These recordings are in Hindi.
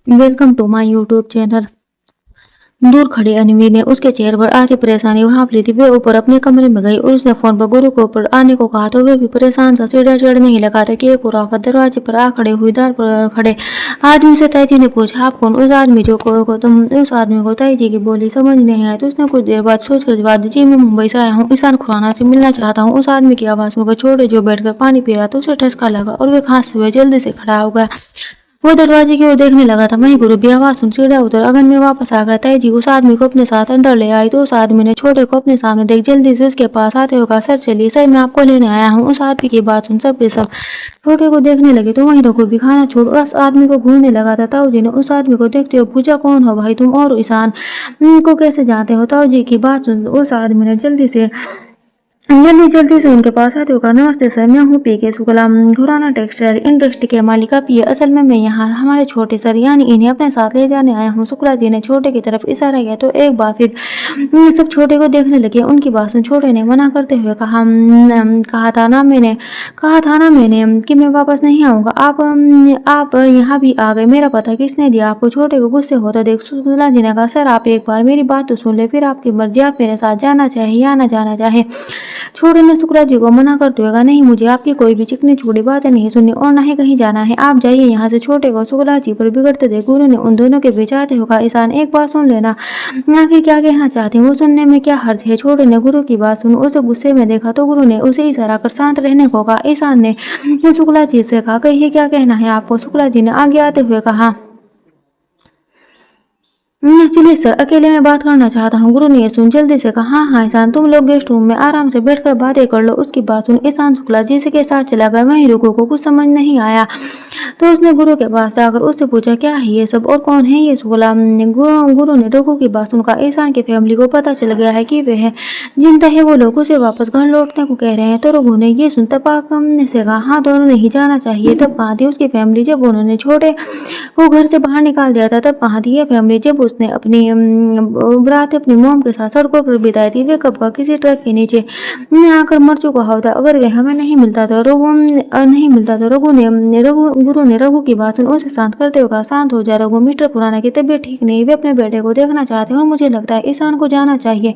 Welcome to my YouTube channel. दूर खड़ी अनवी ने उसके चेहरे पर आधी परेशानी भाप ली थी। वे ऊपर अपने कमरे में गई और उसने फोन पर गुरु को ऊपर आने को कहा तो वे भी परेशान सा सीढ़ियां चढ़ने ही लगा था कि एक उराफत दरवाजे पर आ खड़े हुई दार पर खड़े आदमी से ताई जी ने पूछा, आप कौन? उस आदमी तुम उस आदमी को ताई जी की बोली समझ नहीं आई तो उसने कुछ देर बाद सोच कर जवाब दी, जी मैं मुंबई से आया हूँ, ईशान खुराना से मिलना चाहता हूँ। उस आदमी की आवाज सुनकर छोटे जो बैठकर पानी पी रहा था उसे ठसका लगा और वे खांसते हुए जल्दी से खड़ा हो गया। वो दरवाजे की ओर देखने लगा था। वहीं गुरु भी आवाज सुन चिड़ा उतर अगन में वापस आ गया। ताई जी उस आदमी को अपने साथ अंदर ले आई तो उस आदमी ने छोटे को अपने सामने देख जल्दी से उसके पास आते हुए कहा, सर चलिए सर मैं आपको लेने आया हूँ। उस आदमी की बात सुन सब के सब छोटे को देखने लगे तो वहीं रघु भी खाना छोड़ उस आदमी को घूरने लगा था। ताऊ जी ने उस आदमी को देखते हुए पूछा, कौन हो भाई तुम और ईशान को कैसे जानते हो? ताऊ जी की बात सुन उस आदमी ने जल्दी से उनके पास आते हुए कहा, नमस्ते सर मैं हूँ पीके शुक्ला, खुराना टेक्सटाइल इंडस्ट्री के मालिक। आप ये असल में मैं यहाँ हमारे छोटे सर यानी इन्हें अपने साथ ले जाने आया हूँ। शुक्ला जी ने छोटे की तरफ इशारा किया तो एक बार फिर सब छोटे को देखने लगे। उनकी बात सुन छोटे ने मना करते हुए कहा था ना मैंने कि मैं वापस नहीं आऊंगा। आप यहाँ भी आ गए, मेरा पता किसने दिया आपको? छोटे को गुस्से होता देख शुक्ला जी ने कहा, सर आप एक बार मेरी बात तो सुन ले, फिर आपकी मर्जी, आप मेरे साथ जाना चाहे या ना जाना चाहे। छोटे ने शुक्ला जी को मना करते हुए कहा, नहीं मुझे आपकी कोई भी चिकनी चूड़ी बातें नहीं सुननी और ना ही कहीं जाना है, आप जाइए यहाँ से। छोटे को शुक्ला जी पर बिगड़ते देख गुरु ने उन दोनों के बीच आते हुए कहा, ईशान एक बार सुन लेना, आखिर क्या कहना चाहते हैं वो सुनने में क्या हर्ज है? छोटे ने गुरु की बात सुन उसे गुस्से में देखा तो गुरु ने उसे इशारा कर शांत रहने को कहा। ईशान ने शुक्ला जी से कहा, कहिए क्या कहना है आपको? शुक्ला जी ने आगे आते हुए कहा, प्लीज सर अकेले में बात करना चाहता हूँ। गुरु ने सुन जल्दी से कहा, हाँ हाँ ईशान तुम लोग गेस्ट रूम में आराम से बैठकर बातें कर लो। उसकी बात सुन ईशान शुक्ला जी से के साथ चला गया। वहीं रुको को कुछ समझ नहीं आया तो उसने गुरु के पास जाकर उससे पूछा, क्या है ये सब और कौन है ये शुक्ला? गुरु ने रघु की बात सुनकर ईशान की फैमिली को पता चल गया है कि वह जिंदा है, वो लोग उसे वापस घर लौटने को कह रहे हैं। तो रघु ने ये सुन तपाक से कहा, हाँ दोनों ने ही जाना चाहिए। तब कहाँ थी उसकी फैमिली जब उन्होंने छोटे को घर से बाहर निकाल दिया था? तब कहाँ थी यह फैमिली जब उसने अपनी बारात अपनी मोम के साथ सड़कों पर बिताई थी? वे कब का किसी ट्रक के नीचे आकर मर चुका होता अगर वह हमें नहीं मिलता तो गुरु ने रघु की बात सुन उसे शांत करते हुए कहा, शांत हो जा रघु, मिस्टर खुराना की तबीयत ठीक नहीं, वे अपने बेटे को देखना चाहते हैं और मुझे लगता है ईशान को जाना चाहिए,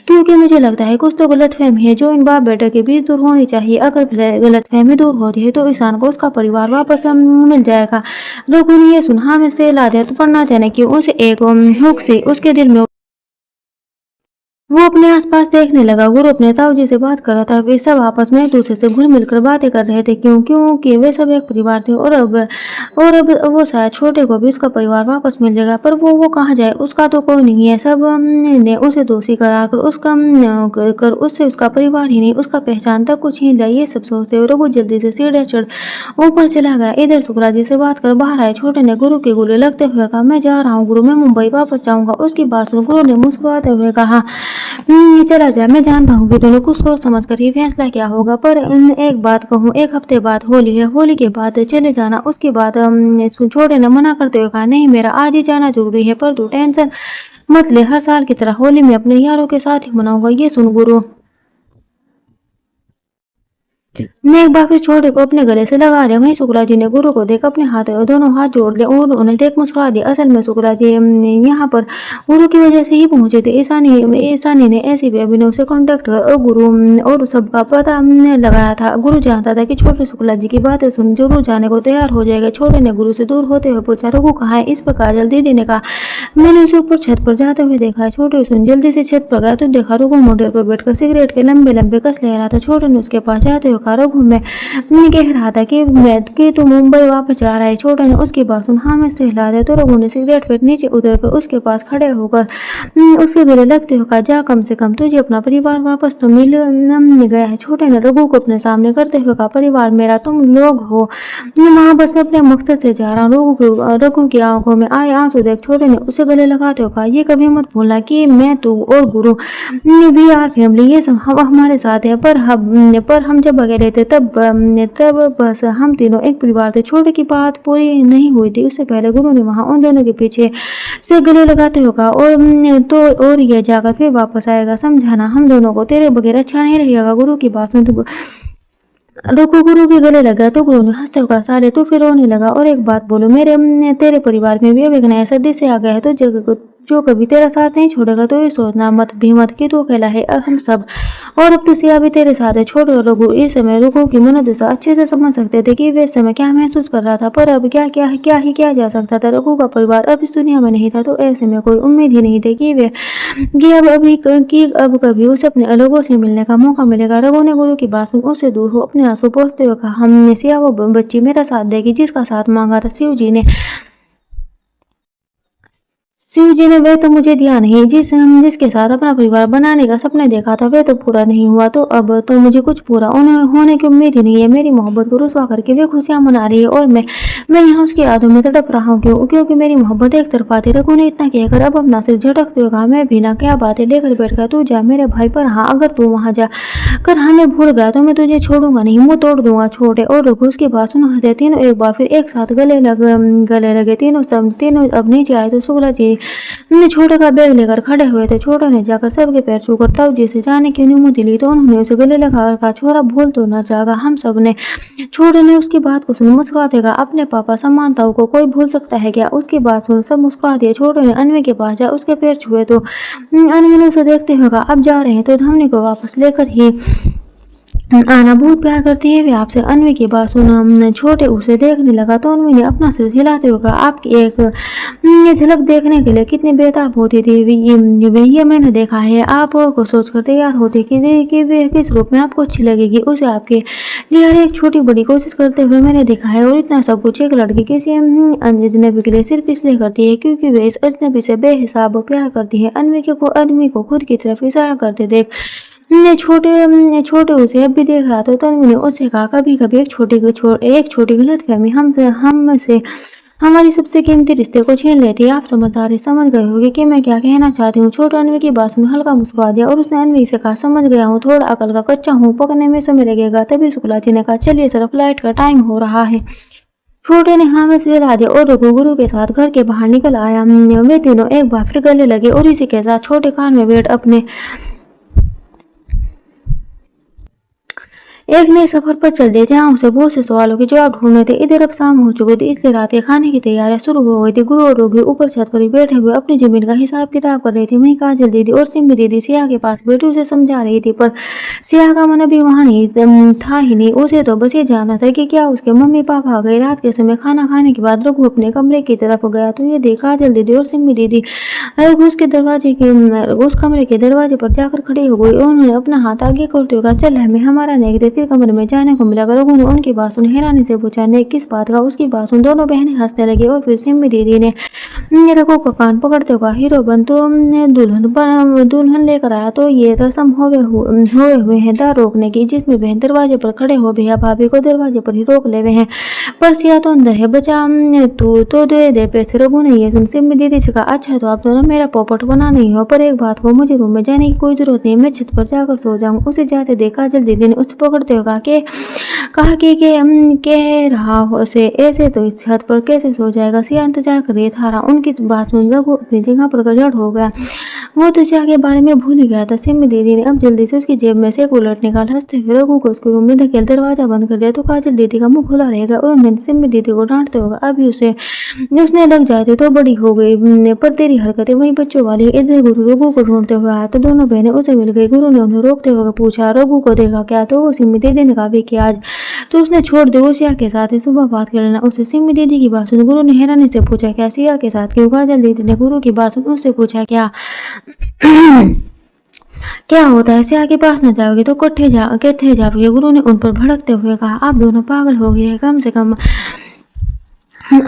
क्योंकि मुझे लगता है कुछ तो गलतफहमी है जो इन बाप बेटे के बीच दूर होनी चाहिए। अगर गलतफहमी दूर होती है तो ईशान को उसका परिवार वापस मिल जाएगा। रघु ने ये सुन हाँ में से ला दिया तो पढ़ना जाने की उसे एक हुक से उसके दिल में वो अपने आसपास देखने लगा। गुरु अपने ताऊ जी से बात कर रहा था। वे सब आपस में एक दूसरे से घुल मिलकर बातें कर रहे थे क्योंकि वे सब एक परिवार थे और अब वो शायद छोटे को भी उसका परिवार वापस मिल जाएगा। पर वो कहाँ जाए, उसका तो कोई नहीं है। सब ने उसे दोषी करार कर उससे उसका परिवार ही नहीं उसका पहचान तक कुछ ही लिया। ये सब सोचते हुए रघु जल्दी से सीढ़ियां चढ़ ऊपर चला गया। इधर शुक्ला जी से बात कर बाहर आए। छोटे ने गुरु के गले लगते हुए कहा, मैं जा रहा हूँ गुरु, मैं मुंबई वापस जाऊंगा। उसकी बात सुन गुरु ने मुस्कुराते हुए कहा, चला जाए, मैं जानता हूँ कि दोनों कुछ सोच समझ कर ही फैसला क्या होगा, पर एक बात कहूँ, एक हफ्ते बाद होली है, होली के बाद चले जाना। उसके बाद छोटे ने मना करते हुए कहा, नहीं मेरा आज ही जाना जरूरी है, पर तू टेंशन मत ले, हर साल की तरह होली में अपने यारों के साथ ही मनाऊंगा। ये सुन गुरु ने एक बार फिर छोटे को अपने गले से लगा लिया। वहीं शुक्ला जी ने गुरु को देख अपने दोनों हाथ जोड़ लिए और उन्हें देख मुस्कुरा दिया। असल में शुक्ला जी यहाँ पर गुरु की वजह से ही पहुंचे थे। ईशानी ने ऐसी भी अभिनव से कांटेक्ट कर और गुरु और सबका पता लगाया था। गुरु जानता था कि छोटे शुक्ला जी की बातें सुन जरूर जाने को तैयार हो जाएगा। छोटे ने गुरु से दूर होते हुए पूछा, रघु कहाँ है? इस प्रकार जल्दी दीदी ने कहा, मैंने उसे ऊपर छत पर जाते हुए देखा है। छोटे सुन जल्दी से छत पर गया तो देखा रघु मोटर पर बैठकर सिगरेट के लंबे लंबे कस ले रहा था। छोटे ने उसके पास जाते हुए कहा, रघु मैं कह रहा था कि तू मुंबई वापस जा रहा है। छोटे ने उसकी बात सुन हाँ में हिला दिया तो रघु ने सिगरेट पर नीचे उतर कर उसके पास खड़े होकर उसके गले लगते हुए कहा, जा कम से कम तुझे अपना परिवार वापस तो मिल गया है। छोटे ने रघु को अपने सामने करते हुए कहा, परिवार मेरा तुम लोग हो, वहां बस मैं अपने मकसद से जा रहा हूँ। रघु की आंखों में आए आंसू देख छोटे ने उसे गले लगाते हुए कहा, ये कभी मत भूलना कि मैं तू और गुरु वी आर फैमिली, ये सब हमारे साथ है। पर हम जब अकेले थे तब बस हम तीनों एक परिवार थे। छोटे की बात पूरी नहीं हुई थी उससे पहले गुरु ने वहां उन दोनों के पीछे से गले लगाते हुए कहा, और यह जाकर फिर वापस आएगा, समझाना, हम दोनों को तेरे बगैर अच्छा नहीं रहेगा। गुरु की बात सुन रघु गुरु के गले लगा तो गुरु ने हंसते हुए कहा, साले तू फिर रोने लगा। और एक बात बोलो, मेरे तेरे परिवार में भी अब एक नया सदस्य से आ गया है, तो जो कभी तेरा साथ नहीं छोड़ेगा। तो ये सोचना मत भी मत कि तू अकेला है, अब हम सब। और अब तो सिया भी तेरे साथ है। छोड़ो रघु। इस समय रघु की मनोदशा अच्छे से समझ सकते थे कि वे इस समय क्या महसूस कर रहा था, पर अब क्या ही किया जा सकता था। रघु का परिवार अब इस दुनिया में नहीं था, तो ऐसे में कोई उम्मीद ही नहीं थी कि अब कभी उसे अपने लोगों से मिलने का मौका मिलेगा। रघु ने गुरु की बात सुन उससे दूर हो अपने आंसू पोंछते हुए कहा, हमने सिया वो बच्ची मेरा साथ देगी जिसका साथ मांगा था शिव जी ने। वह तो मुझे दिया नहीं, जिसके साथ अपना परिवार बनाने का सपना देखा था वह तो पूरा नहीं हुआ, तो अब तो मुझे कुछ पूरा होने की उम्मीद ही नहीं है। मेरी मोहब्बत को रुसवा करके वे खुशियां मना रही है और मैं यहाँ उसकी यादों में तड़प रहा हूँ। क्योंकि मेरी मोहब्बत एक तरफा थी। रघु ने इतना कहकर अब अपना सिर झटकते हुए कहा, मैं भी ना क्या बातें लेकर बैठ गया, तू जा मेरे भाई, पर हाँ अगर तू वहां जा कर हमें भूल गया तो मैं तुझे छोड़ूंगा नहीं, मुंह तोड़ दूंगा। छोटे और रघु उसकी बात सुन हंसे। तीनों एक बार फिर एक साथ गले लगे। तीनों अब नीचे आए तो शुक्ला जी छोटे का बैग लेकर खड़े हुए थे। छोटे ने जाकर सबके पैर छूकर तब जैसे जाने की अनुमति ली, तो उन्होंने उसे गले लगाकर कहा, छोरा भूल तो न जाएगा हम सब ने। छोटे ने उसकी बात को सुन मुस्कुराते कहा, अपने पापा समानताओं को कोई भूल सकता है क्या। उसकी बात सुन सब मुस्कुरा दिए। छोटे ने अनवी के पास जा उसके पैर छुए तो अनवी ने उसे देखते हुए कहा, अब जा रहे हैं तो धमनी को वापस लेकर ही आना, बहुत प्यार करती है वे आपसे। अनवी की बात सुना छोटे उसे देखने लगा, तो अनवी ने अपना सिर हिलाते हुए कहा, आपकी एक झलक देखने के लिए कितनी बेताब होती थी ये मैंने देखा है। आप को सोचकर तैयार होती कि वे किस रूप में आपको अच्छी लगेगी। उसे आपके लिए हर एक छोटी बड़ी कोशिश करते हुए मैंने देखा है। और इतना सब कुछ एक लड़की किसी अजनबी के लिए सिर्फ इसलिए करती है क्योंकि वे इस अजनबी से बेहिसाब प्यार करती है। अनवी को खुद की तरफ इशारा करते देख छोटे उसे अब भी देख रहा था। तो अनवी ने उससे कहा, कभी कभी एक छोटी गलतफहमी हमसे हमारी सबसे कीमती रिश्ते को छीन लेती है। आप समझदार समझ गए होंगे कि मैं क्या कहना चाहती हूँ। छोटे अनवी की बात सुन हल्का मुस्कुरा दिया और उसने अनवी से कहा, समझ गया हूँ, थोड़ा अकल का कच्चा हूँ, पकने में समय लगेगा। तभी शुक्ला जी ने कहा, चलिए सर फ्लाइट का टाइम हो रहा है। छोटे ने हाँ में सिर हिला दिया और रघु गुरु के साथ घर के बाहर निकल आया। वे तीनों एक बार फिर गले लगे और इसी के साथ छोटे कान में बैठ अपने एक नए सफर पर चल दिए, जहाँ उसे बहुत से सवालों के जवाब ढूंढने थे। इधर अब शाम हो चुकी थी, इसलिए रात के खाने की तैयारियां शुरू हो गई थी। गुरु और रोगी ऊपर छत पर ही बैठे हुए अपनी जमीन का हिसाब किताब कर रही थी। वहीं काजल दीदी और सिम्मी दीदी सिया के पास बैठी उसे समझा रही थी, पर सिया का मन अभी वहां नहीं था ही नहीं। उसे तो बस ये जानना था कि क्या उसके मम्मी पापा आ गए। रात के समय खाना खाने के बाद रघु अपने कमरे की तरफ गया तो ये देखा काजल दीदी और सिम्मी दीदी उस कमरे के दरवाजे पर जाकर खड़ी हो गई। उन्होंने अपना हाथ आगे करते हुए कहा, चल हमें हमारा नेक दे। फिर कमरे में जाने को मिला। रघु ने उनकी बात सुन हैरानी से पूछा, नेक किस बात का। उसकी बात सुन दोनों बहनें हंसने लगी और फिर सिम्मी दीदी ने रघु का कान पकड़ते हुए, हीरो बन तो दुल्हन लेकर आया तो ये रस्म हुए हैं दार रोकने की, जिसमें बहन दरवाजे पर खड़े हो भैया भाभी को दरवाजे पर ही रोक ले हुए हैं। पर सिया तो अंदर है, बचा तू तो दे पैसे। रघु ने ये सुन सिम्मी दीदी से कहा, अच्छा तो आप दोनों मेरा पोपट बना नहीं हो, पर एक बात हो, मुझे रूम में जाने की कोई जरूरत नहीं, मैं छत पर जाकर सो जाऊंगा। उसे जाते देखा काजल दीदी ने उसे पकड़ते हुए कहा कि कह रहा हो से ऐसे तो इस छत पर कैसे सो जाएगा। सिया इंतजार कर रही था। उनकी बात सुन रघु अपनी जगह पर गड़बड़ हो गया। वो तो सिया के बारे में भूल ही गया था। सिम्मी दीदी ने अब जल्दी से उसकी जेब में से एक उलट निकाल हंसते हुए रघु को उसके रूम में धकेल दरवाजा बंद कर दिया। तो काजल दीदी का मुंह खुला रहेगा और उन्होंने सिम्मी दीदी को डांटते होगा, अभी उसने लग जाती तो बड़ी हो गई, पर तेरी हरकतें वही बच्चों वाली। इधर गुरु रघु को ढूंढते हुए आया तो दोनों बहनें उसे मिल गई। गुरु ने उन्हें रोकते हुए पूछा, रघु को देखा क्या। तो वो सिम्मी दीदी ने कहा कि आज तो उसने छोड़ दे, वो सिया के साथ ही सुबह बात कर लेना। उससे सिम्मी दीदी की बात सुन गुरु ने हैरानी से पूछा, क्या सिया के साथ क्यों। काजल दीदी ने गुरु की बात सुन उससे पूछा, क्या होता है, सिया के पास न जाओगे तो कट्ठे जाओगे। गुरु ने उन पर भड़कते हुए कहा, आप दोनों पागल हो गए, कम से कम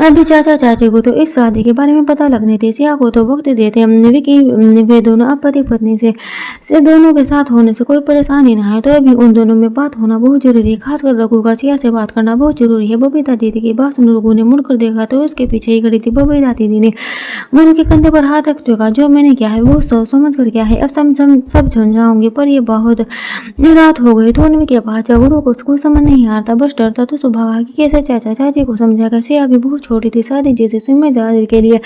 अभी चाचा चाची को तो इस शादी के बारे में पता लगने थे, सिया को तो वक्त देते विकी वे दोनों अब पति पत्नी से दोनों के साथ होने से कोई परेशानी ना है, तो अभी उन दोनों में बात होना बहुत जरूरी है। खासकर रघु का सिया से बात करना बहुत जरूरी है। बबीता दीदी की बात सुन रघु ने मुड़कर देखा तो उसके पीछे ही खड़ी थी बबीता दीदी ने गुरु के कंधे पर हाथ रखते हुए कहा, जो मैंने किया है वो सोच समझ कर किया है, अब सब समझाऊंगी, पर ये बहुत रात हो गई। तो उनके पास गुरु को समझ नहीं आ रहा था, बस डरता तो सुबह कि कैसे चाचा चाची को समझाएगा। सिया भी बहुत छोटी थी, शादी जैसी जिम्मेदारी के लिए।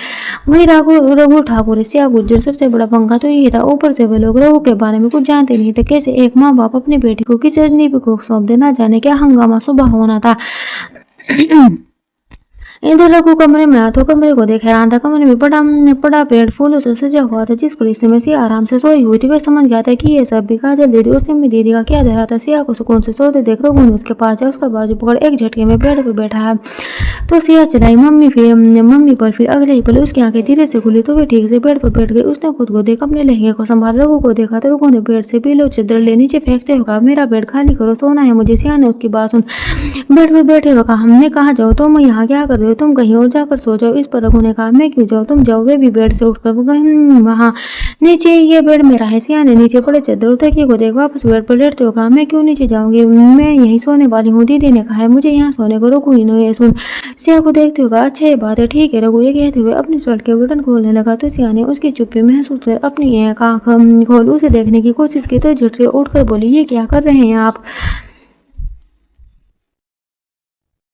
वही रघु रघु ठाकुर सिया गुज्जर सबसे बड़ा पंखा तो यही था। ऊपर से वे लोग रघु के बारे में कुछ जानते नहीं थे। कैसे एक माँ बाप अपनी बेटी को किसी अजनबी को सौंप देना, जाने क्या हंगामा सुबह होना था। इधर रघु कमरे में आया तो कमरे को देख हैरान था। कमरे में बड़ा पेड़ फूलों से सजा हुआ था, जिस पर इस समय सिया आराम से सोई हुई थी। वह समझ गया था कि ये सब भी काजल दीदी और सिमी दीदी का क्या धरा था। सिया को सुकून से सोते देख रघु ने उसके पास जा उसका बाजू पकड़ एक झटके में पेड़ पर बैठा है तो सिया चलाई मम्मी पर। फिर अगले ही पल उसकी आंखें धीरे से खुली तो वे ठीक से पेड़ पर बैठ गई। उसने खुद को देख अपने लहंगे को संभाल रघु को देखा तो रघु ने बेड से पीलो चादर ले नीचे फेंकते हुए कहा, मेरा बेड खाली करो, सोना है मुझे। सिया ने उसकी बात सुन बेड पर बैठे हुए कहा, हमने कहा जाओ, तुम यहाँ क्या कर रहे हो, तुम कहीं और जाकर सो जाओ। इस पर रघु ने कहा, मैं क्यों जाऊँ, तुम जाओ। वे भी बेड से उठकर वहाँ नीचे, ये बेड मेरा है। सिया ने नीचे पड़े चादर और तकिए को देख वापस बेड पर लेटते हुए कहा, मैं क्यों नीचे जाऊंगी, मैं यहीं सोने वाली हूँ। दीदी ने कहा है मुझे यहाँ सोने को। रघु ने सुन सिया को देखते हुए कहा, अच्छा ये बात है, ठीक है। रघु ये कहते हुए अपनी शर्ट के बटन खोलने लगा तो सिया ने उसकी चुप्पी महसूस कर अपनी एक आंख खोल उसे देखने की कोशिश की तो झट से उठकर बोली, ये क्या कर रहे हैं आप,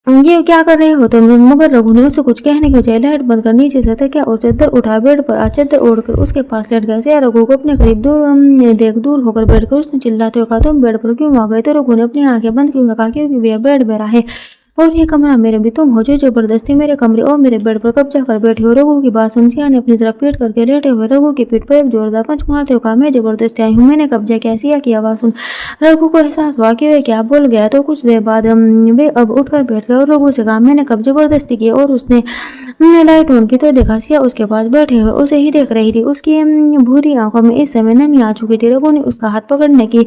ये क्या कर रहे हो तुम। मगर रघु ने उसे कुछ कहने की बजाय लाइट बंद कर नीचे से तकिया और चादर उठा बेड पर चादर ओढ़कर उसके पास लेट गया। सिया रघु को अपने करीब दूर होकर बैठकर उसने चिल्लाते हुए कहा, तुम बेड पर क्यों आ गए। तो रघु ने अपनी आंखें बंद क्यों कहा, क्योंकि वह बेड मेरा है और ये कमरा मेरे भी, तुम हो जो जबरदस्ती मेरे कमरे और मेरे बेड पर कब्जा कर बैठी हो। रघु की बात सुन सिया ने अपनी तरफ पीट करके लेटे हुए रघु की पीठ पर एक जोरदार पंच मारते हुए कहा, मैं जबरदस्ती आई हूँ, मैंने कब्जा किया। सिया की आवाज सुन रघु को एहसास हुआ कि वे क्या बोल गया तो कुछ देर बाद वे अब उठकर बैठ गए और रघु से कहा, मैंने कब जबरदस्ती की। और उसने लाइट ऑन की तो देखा सिया उसके पास बैठे हुए उसे ही देख रही थी। उसकी भूरी आंखों में इस समय नमी आ चुकी थी। रघु ने उसका हाथ पकड़ने की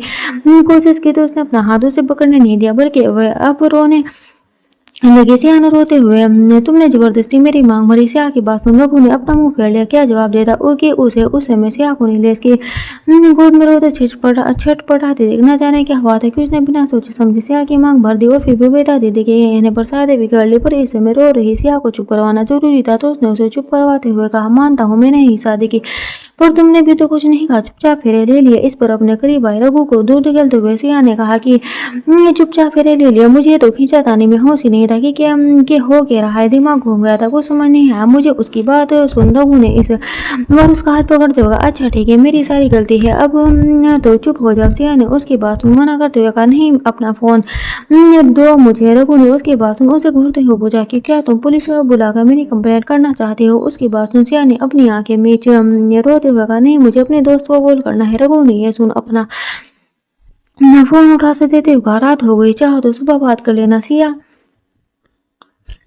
कोशिश की तो उसने अपना हाथ उसे पकड़ने नहीं दिया, बल्कि वह अब रोने लगी। सिया ने रोते हुए, तुमने जबरदस्ती मेरी मांग भरी। सिया की बात सुन रघु ने अपना मुंह फेर लिया, क्या जवाब देता कि उसे उस समय सिया को नीले इसकी गोद में रोते छटपटाते देख न जाने क्या हुआ था कि उसने बिना सोचे समझे सिया की मांग भर दी और फिर भी बेटा दीदी के कहने पर शादी बिगड़ ली। पर इस समय रो रही सिया को चुप करवाना जरूरी था तो उसने उसे चुप करवाते हुए कहा, मानता हूँ मैंने ही शादी की, पर तुमने भी तो कुछ नहीं कहा, चुपचाप फेरे ले लिए। इस पर अपने करीब आए रघु को दूर निकलते हुए सिया ने कहा कि चुपचाप फेरे ले लिया, मुझे तो खींचातानी में होश ही नहीं था कि हो क्या रहा है, दिमाग घूम गया था, कुछ समझ नहीं आया मुझे। उसकी बात सुन रघु ने इस बार उसका हाथ पकड़ते हुए, अच्छा ठीक है मेरी सारी गलती है, अब तो चुप हो जाओ। सिया ने उसकी बात सुन मना करते हुए कहा, नहीं अपना फोन दो मुझे। रघु ने उसकी बात सुन उसे घूरते हुए पूछा कि क्या तुम पुलिस को बुलाकर मेरी कंप्लेंट करना चाहते हो। उसकी बात सुन सिया ने अपनी आंखें मीच रोते हुए कहा, नहीं मुझे अपने दोस्त को कॉल करना है। रघु ने यह सुन अपना फोन उठा से देते हुए कहा, रात हो गई, चाहो तो सुबह बात कर लेना। सिया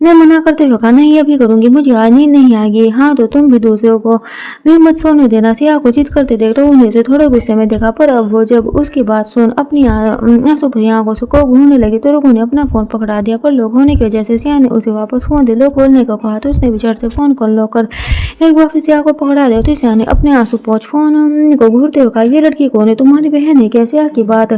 ने मना करते हुए कहा, नहीं अभी करूंगी, मुझे आज नींद नहीं आएगी। हाँ तो तुम भी दूसरों को भी मत सोने देना। सिया को जिद करते देख रघु ने उसे थोड़े गुस्से में देखा, पर अब वो जब उसकी बात सुन अपनी आंसू भरी आंखों को घूमने लगी तो रघु ने अपना फोन पकड़ा दिया। पर लोग होने की वजह से सिया ने उसे वापस फोन दे लो खोलने को कहा तो उसने विचार से फोन कॉल कर एक बार फिर सिया को पकड़ा दिया। तो सिया ने अपने आंसू पहुंच फोन को घूरते हुए कहा, ये लड़की कौन है, तुम्हारी बहन है क्या। सिया की बात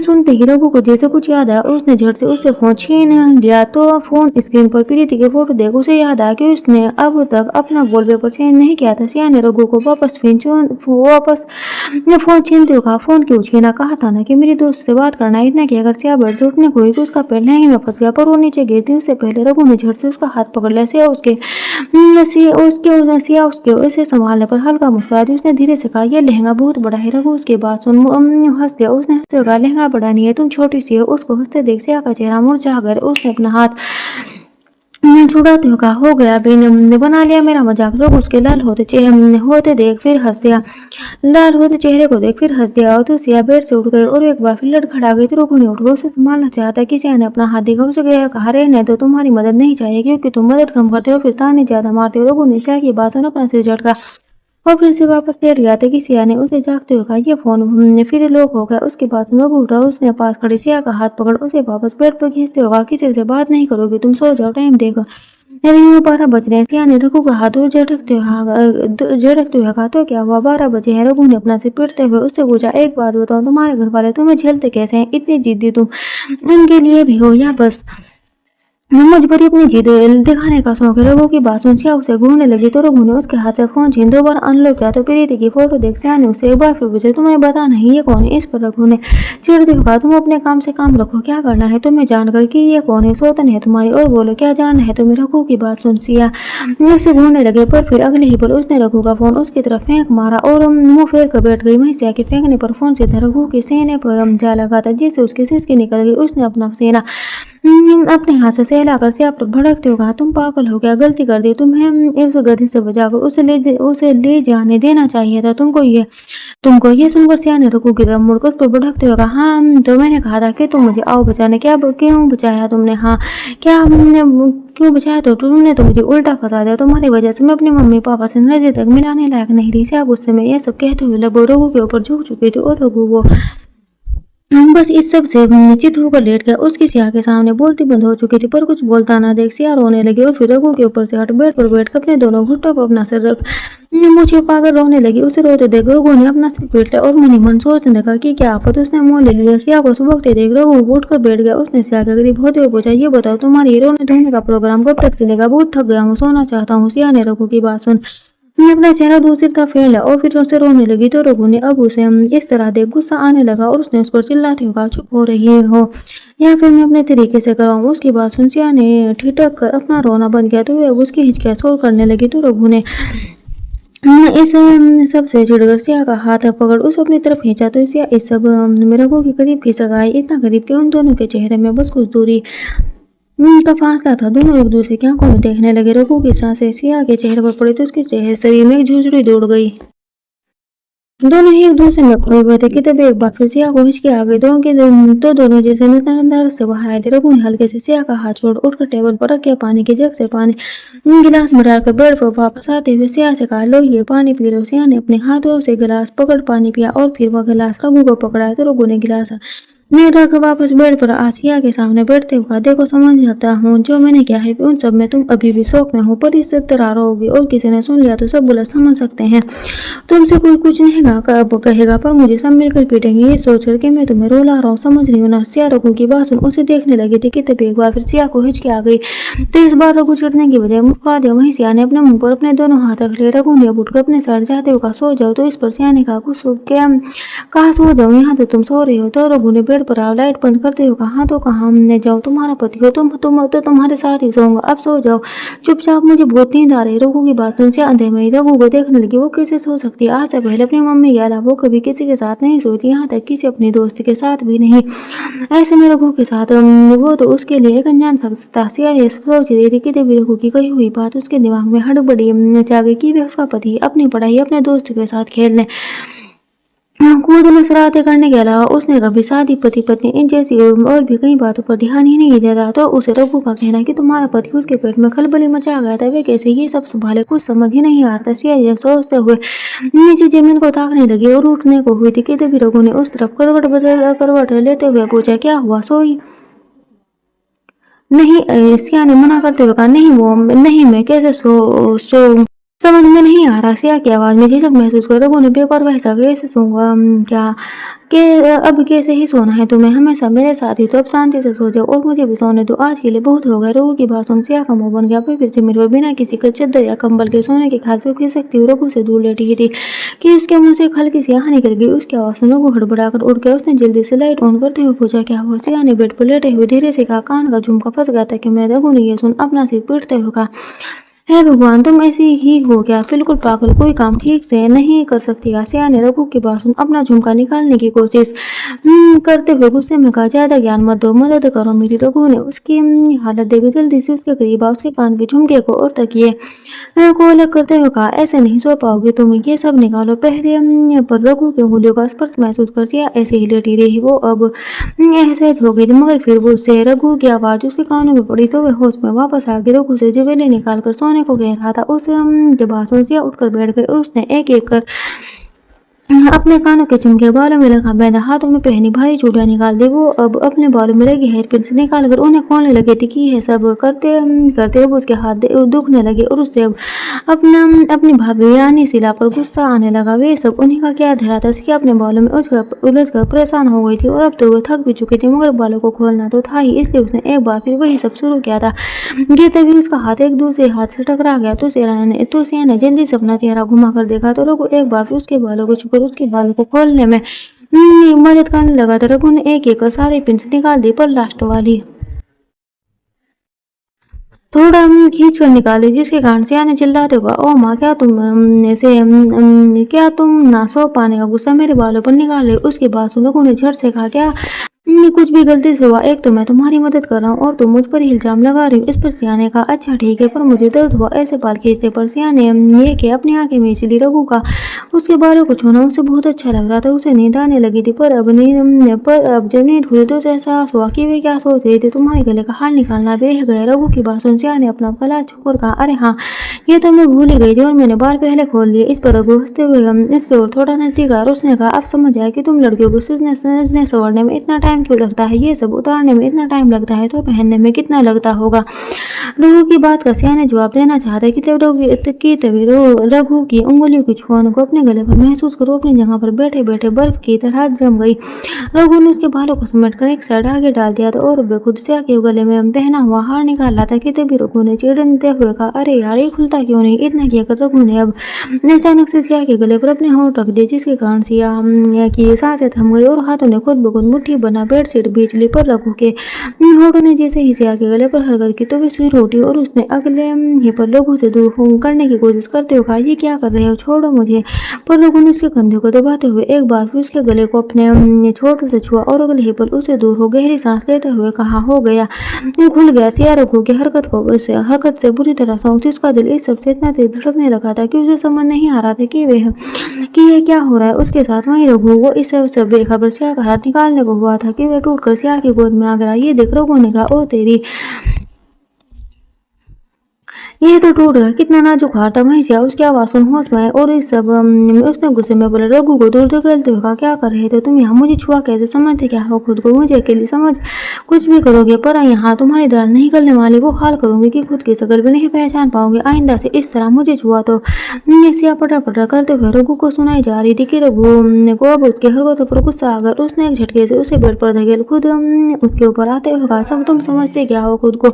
सुनते ही रघु को जैसे कुछ याद आया, उसने झट से उससे फोन छीन लिया तो फोन स्क्रीन पर प्रीति के फोटो देख उसे याद आया कि उसने अब तक अपना वॉलपेपर चेंज नहीं किया था। सिया ने रघु को वापस फोन छीनते हुए कहा, फोन क्यों छीना, कहा था ना कि मेरी दोस्त से बात करना। इतना कि अगर सिया बेड से उठने को हुई तो उसका पैर लहंगे में फंस गया, पर वो नीचे गिरती उससे पहले रघु ने झट से उसका हाथ पकड़ लिया। सिया उसके उसे संभालने पर हल्का मुस्कुरा दी। उसने धीरे से कहा, यह लहंगा बहुत बड़ा है। रघु उसके बाद सुन हंस दिया। उसने हंसते हुए कहा, लहंगा बड़ा नहीं है, तुम छोटी सी हो। उसको हंसते देख सिया का चेहरा मुरझा गया। उसने अपना हाथ छुड़ाते हुए कहा, हो गया बना लिया मेरा मजाक। लोग उसके लाल होते देख फिर हंस दिया, लाल होते चेहरे को देख फिर हंस दिया। और तो सिया बेड से उठ गई और एक बार फिर लड़खड़ा गई। तो रघु ने उठकर उसे संभालना चाहता कि सिया ने अपना हाथ दिखा उसे कहा, रहने तो तुम्हारी मदद नहीं चाहिए क्योंकि तुम मदद कम करते हो फिर ताने ज्यादा मारते हो। रघु ने सिया की बात सुन अपना सिर झटका और फिर से वापस लेट गया था कि सिया ने उसे जागते हुए कहा, ये फोन फिर लोग हो गया। उसके बाद रघु उठा, उसने पास खड़ी सिया का हाथ पकड़ उसे वापस बेड पर खींचते हुए कहा, किसी से बात नहीं करोगी, तुम सो जाओ, टाइम देखो अरे 12 बज रहे हैं। सिया ने रघु का हाथ झटकते हुए कहा, तो क्या हुआ 12 बजे हैं। रघु ने अपना सिर पीटते हुए उससे पूछा, एक बात बताओ, तुम्हारे घर वाले तुम्हें झेलते कैसे हैं, इतनी जिद्दी तुम उनके लिए भी हो या बस मजबूरी अपनी जिद दिखाने का शौक है। रघु की बात सुन सिया उसे घूरने लगी तो रघु ने उसके हाथ से फोन छीन 2 बार अनलॉक किया तो प्रीति की फोटो देख सिया ने उससे एक बार फिर पूछा, तुम्हें बता नहीं ये कौन है? इस पर रघु ने चिढ़ते हुए कहा, तुम अपने काम से काम रखो, क्या करना है तुम्हें जानकर कि ये कौन है? सौतन है तुम्हारी और बोलो क्या जानना है तुम्हें? रघु की बात सुन सिया उसे घूरने लगे पर फिर अगले ही पल उसने रघु का फोन उसकी तरफ फेंक मारा और मुंह फेर कर बैठ गई। वहीं सिया के फेंकने पर फोन सीधा रघु के सीने पर जा लगा था जिससे उसकी सिसकी निकल गई। उसने अपना सीना अपने हाथ से सहलाकर सिया पर भड़कते हुए कहा, तुम पागल हो गया, गलती कर दी, तुम्हें इस गधे से बचाकर उसे ले जाने देना चाहिए था। तुमको ये सुनकर सिया ने रघु की तरफ मुड़कर उस पर भड़कते हुए कहा, हाँ तो मैंने कहा था कि तुम मुझे आओ बचाने, क्या क्यों बचाया तुमने? हाँ क्या हमने क्यों बचाया? तो तुमने तो मुझे उल्टा फंसा दिया, तुम्हारी वजह से मैं अपनी मम्मी पापा से नजर तक मिलाने लायक नहीं रही। सिया गुस्से में यह सब कहते हुए लगभग रघु के ऊपर झुक चुकी थी और रघु वो बस इस सब से चित होकर लेट गया। उसकी सिया के सामने बोलती बंद हो चुकी थी पर कुछ बोलता ना देख सिया रोने लगी और फिर रघु के ऊपर से हट बेड पर बैठ कर अपने दोनों घुटनों पर अपना सिर रख मुझे पाकर रोने लगी। उसे रोते देख रघु ने अपना सिर पीट लिया और मन ही मन सोचने लगा कि क्या आफत उसने मोह ले लिया। सिया को सुबकते देख रघु उठकर बैठ गया। उसने सिया के करीब होते हुए पूछा, ये बताओ तुम्हारी रोने धोने का प्रोग्राम कब तक चलेगा? बहुत थक गया हूँ, सोना चाहता हूँ। सिया ने रघु की बात सुन ने अपना चेहरा दूसरी तरफ फेर लिया और फिर उसे रोने लगी तो रघु ने अब उसे इस तरह देख गुस्सा आने लगा और उसने उस पर चिल्लाते हुए कहा, चुप हो रही हो या फिर मैं अपने तरीके से कराऊं? उसकी बात सुन सिया ने ठिठक कर अपना रोना बंद किया तो वह उसकी हिचकियां शोर करने लगी तो रघु ने इस सब से चिढ़कर सिया का हाथ पकड़ उसे अपनी तरफ खींचा तो सिया इस सब में रघु के करीब खिसक आई, इतना करीब कि उन दोनों के चेहरे में बस कुछ दूरी का फासला था। दोनों एक दूसरे की आंखों में देखने लगे। रघु की सांसें सिया के चेहरे पर पड़ी तो उसके चेहरे शरीर में एक झुरझुरी दौड़ गई। दोनों ही एक दूसरे में खोए हुए थे कि तब एक बार फिर सिया को हिचकी आ गई। तो दोनों जैसे अंदर से बाहर आए थे। रघु ने हल्के से सिया का हाथ छोड़ उठकर टेबल पर रख पानी के जग से पानी गिलास में डालकर बेड पर वापस आते हुए सिया से कहा, लो ये पानी पी लो। सिया ने अपने हाथों से गिलास पकड़ पानी पिया और फिर वह गिलास रघु को पकड़ाया तो रघु ने गिलास मैं रख वापस बेड पर आसिया के सामने बैठते हुए, देखो समझ जाता हूँ जो मैंने किया है उन सब में तुम अभी भी शौक में हो पर इससे तरार होगी और किसी ने सुन लिया तो सब बुला समझ सकते हैं। तुमसे कोई कुछ नहीं कहेगा पर मुझे सब मिलकर पीटेंगे ये सोचकर कि मैं तुम्हें रोला रहा हूँ, समझ रही हूँ ना? सिया रघु की बात सुन उसे देखने लगी थी कि तभी एक बार फिर सिया को हिचकी आ गई तो इस बार रघु चिढ़ने की बजाय मुस्कुरा दिया। वहीं सिया ने अपने मुंह पर अपने दोनों हाथ रख लिए। रघु ने उठकर अपने सर जाते हुए कहा, सो जाओ। तो इस पर सिया ने कहा सो जाओ, यहाँ तो तुम सो रहे हो। तो रघु ने बेड पर लाइट बंद करते हुए कहा, तो कहा मैं जाऊँ, तुम्हारा पति हो तुम तो तुम्हारे साथ ही सोऊंगा, अब सो जाओ चुपचाप, मुझे बहुत नींद आ रही। रघु की बात सुन से अंधे में रघु को देखने लगी। वो कैसे सो सकती है? आज से पहले अपनी मम्मी के अलावा वो कभी किसी के साथ नहीं सोती, यहाँ तक किसी अपनी दोस्त के साथ भी नहीं। ऐसे में रघु के साथ वो तो उसके लिए एक अनजान शख्स था। सिया ये सोच रही थी कि देवी रघु की कही हुई बात उसके दिमाग में हड़बड़ी जा गई कि वे उसका पति अपनी पढ़ाई अपने दोस्त के साथ खेलने कूदने शरारतें करने के अलावा उसने कभी शादी पति पत्नी इन जैसी और भी कई बातों पर ध्यान ही नहीं देता। तो उसे रघु का कहना कि तुम्हारा पति उसके पेट में खलबली मचा गया था वे कैसे ये सब संभाले कुछ समझ ही नहीं आ रहा था। सिया सोचते हुए नीचे जमीन को ताकने लगी और उठने को हुई थी कि तभी रघु ने उस तरफ करवट लेते हुए पूछा, क्या हुआ, सोई नहीं? सिया ने मना करते हुए कहा, नहीं मैं कैसे सो समझ में नहीं आ रहा। सिया की आवाज में झिझक महसूस कर रघु ने बेपरवाह सा, कैसे सोऊंगा क्या के अब कैसे ही सोना है तुम्हें, हमेशा मेरे साथ ही तो अब शांति से सो जाओ और मुझे भी सोने दो, आज के लिए बहुत हो गया। रघु की बात सुन सिया का मुंह बन गया। फिर जमीन पर बिना किसी का चद्दर या कंबल के सोने के ख्याल से खिसकती हुई रघु से दूर लेटी थी कि उसके मुंह से एक हल्की सी आह निकल गई। उसकी आवाज सुन रघु हड़बड़ाकर उठ गया। उसने जल्दी से लाइट ऑन करते हुए पूछा, क्या हुआ? सिया ने बेड पर लेटे हुए धीरे से कहा, कान का झुमका फंस गया था कि मैं। रघु ने यह सुन अपना सिर पीटते हुए कहा, हे भगवान तुम ऐसी ही हो क्या, बिल्कुल पागल, कोई काम ठीक से नहीं कर सकती। सिया ने रघु की बात सुन अपना झुमका निकालने की कोशिश करते हुए गुस्से में कहा, ज्यादा ज्ञान मत दो, मदद करो मेरी। रघु ने उसकी हालत देखकर जल्दी से उसके करीब आ उसके कान के झुमके को और तकिए को अलग करते हुए कहा, ऐसे नहीं सो पाओगे तुम, ये सब निकालो। पहले पर रघु के उंगलियों का स्पर्श महसूस कर सिया ऐसे ही लेटी रही। वो अब एहसास हो गई थी मगर फिर वो से रघु की आवाज उसके कानों में पड़ी तो वह होश में वापस आ गई। रघु से जुवेली निकाल कर सोने को कह रहा था। उस के बाद सिया उठकर बैठ गई और उसने एक एक कर अपने कानों के झुमके बालों में लगा बांधा, हाथों में पहनी भारी चूड़ियां निकाल दी। वो अब अपने बालों में लगी हेयर पिन से निकाल कर उन्हें खोलने लगे थी कि यह सब करते करते अब उसके हाथ दुखने लगे और उससे अब अपनी भाभी यानी शीला पर गुस्सा आने लगा। वे सब उन्हीं का क्या धरा था। सिया अपने बालों में उलझ कर परेशान हो गई थी और अब तो वो थक भी चुकी थी, मगर बालों को खोलना तो था ही, इसलिए उसने एक बार फिर वही सब शुरू किया था। ये तभी उसका हाथ एक दूसरे हाथ से टकरा गया। तो सिया ने जल्दी से अपना चेहरा घुमा कर देखा तो रघु एक बार फिर उसके बालों को छूकर उसके बालों को खोलने में मदद करने लगा। तो रघु ने एक एक कर सारे पिन से निकाल दी, पर लास्ट वाली थोड़ा खींच कर निकाली, जिसके कारण सिया ने चिल्लाते हुआ, ओ माँ, क्या तुम क्या तुम ना सो पाने का गुस्सा मेरे बालों पर निकाल रहे? उसकी बात सुन रघु ने झट से कहा, क्या कुछ भी गलती से हुआ? एक तो मैं तुम्हारी मदद कर रहा हूँ और तुम मुझ पर ही इल्जाम लगा रही हो। इस पर सिया ने कहा, अच्छा ठीक है, पर मुझे दर्द हुआ। ऐसे बाल खींचने पर सिया ने ये कि अपनी आंखें में इसलिए रघु का उसके बालों को छूना उसे बहुत अच्छा लग रहा था। उसे नींद आने लगी थी, पर अब जब नींद खुली तो उसे एहसास हुआ कि वे क्या सोच रही थी। तुम्हारे गले का हार निकालना भी रह गया। रघु की बात सुन सिया ने अपना गला छूकर कहा, अरे हाँ, ये तो मैं भूल ही गई थी और मैंने बाल पहले खोल लिए। इस पर रघु हंसते हुए इसके और थोड़ा नजदीक आया और उसने कहा, अब समझ आया कि तुम लड़कियों को सजने संवरने में इतना टाइम क्यों लगता है। ये सब उतारने में इतना टाइम लगता है तो पहनने में कितना लगता होगा। रघु की बात का सिया ने जवाब देना चाहता कि तभी रघु की उंगलियों की छुआने को अपने गले पर महसूस करो अपनी जगह पर बैठे बैठे बर्फ की तरह जम गई। रघु ने उसके बालों को समेटकर एक साइड आगे डाल दिया था और वे खुद सिया के गले में पहना हुआ हार निकाला था कि तभी रघु ने चिढ़ते हुए कहा, अरे यार, ये खुलता क्यों नहीं? इतना किया कर रघु ने अब अचानक से सिया के गले पर अपने होंठ रख दिए, जिसके कारण सिया की सांसें थम गई और हाथों ने खुद ब खुद मुट्ठी बना बेडशीट बीच ली। पर रघु के होठों ने जैसे ही सिया के गले पर हरकत की तो वे सिर उठी और उसने अगले ही पर रघु से दूर करने की कोशिश करते हुए कहा, ये क्या कर रहे हो, छोड़ो मुझे। पर रघु ने उसके कंधे को दबाते हुए एक बार फिर उसके गले को अपने छोटों से छुआ और अगले ही पर उसे दूर हो गहरी सांस लेते हुए कहा, हो गया, खुल गया। सिया रघु की हरकत से बुरी तरह सौंग थी। उसका दिल इस सबसे इतना तेज धड़कने लगा था कि उसे समझ नहीं आ रहा था कि यह क्या हो रहा है उसके साथ। वहीं रघु वो इस सब बेखबर सिया का हाथ निकालने को हुआ था कि वह टूटकर सिया की गोद में आ गया। ये देख रघु ने कहा, ओ तेरी, ये तो टूट गया, कितना नाजुक हार था। वहीं सिया उसकी आवाज सुन होश में आए और इस सब उसने गुस्से में बोला, रघु को दूर धकेलते हुए कहा, क्या कर रहे थे तुम यहाँ? मुझे छुआ कैसे समझते क्या हो खुद को? मुझे अकेली समझ कुछ भी करोगे, पर यहाँ तुम्हारी दाल नहीं गलने वाली। वो हाल करोगे कि खुद की शकल भी नहीं पहचान पाओगे। आइंदा से इस तरह मुझे छुआ तो। सिया पटा पटा करते हुए रघु को सुनाई जा रही थी कि रघु को अब उसके हरकतों पर गुस्सा आ गया। उसने एक झटके से उसे बेड पर धकेल खुद उसके ऊपर आते हुए कहा, सब तुम समझते क्या हो खुद को?